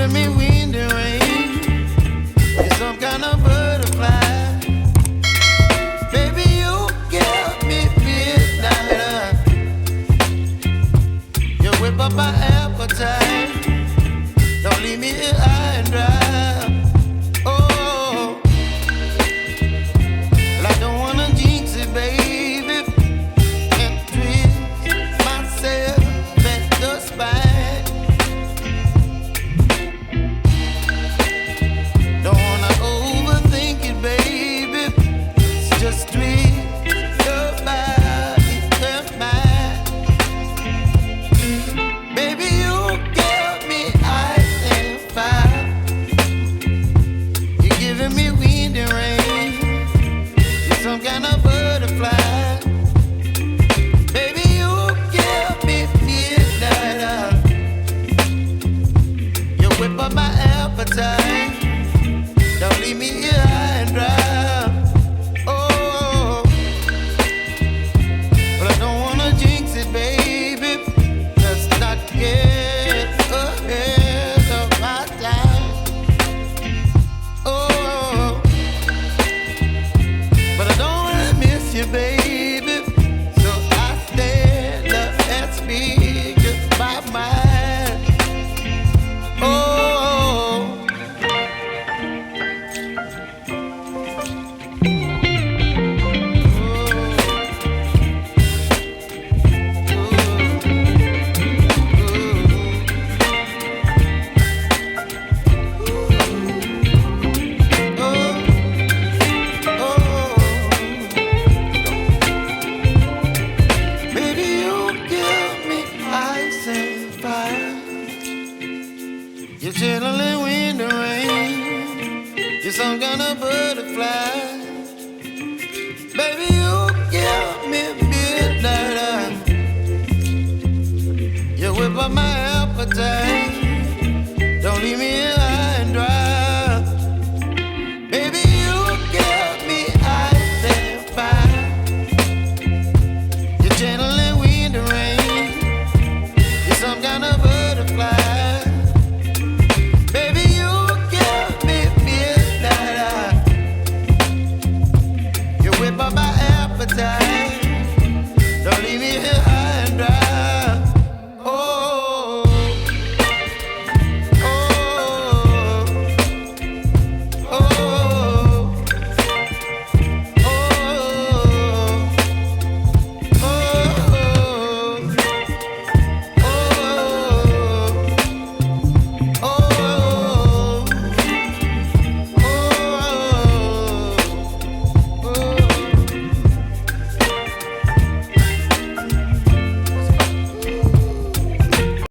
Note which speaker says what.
Speaker 1: giving me wind and rain. You're some kind of butterfly. Baby, you give me midnight. You whip up my appetite. Don't leave me here high and dry. Oh, well, I don't wanna jinx it, baby, and twist myself at the spine. Don't wanna overthink it, baby. It's just twist your body and mine. Baby, you give me ice and fire. You're giving me wind and rain. You're some kind of butterfly. Baby, you give me midnight. You whip up my appetite. Don't leave me here high and dry. Oh, but I don't wanna jinx it, baby. Let's not get ahead of my time. Oh, but I don't wanna miss you, baby. So I stand up and speak just my mind. Oh. Baby, you give me ice and fire. You're chilling wind and rain. You're some kind of butterfly. Baby, you give me midnight. You whip up my appetite. Don't leave me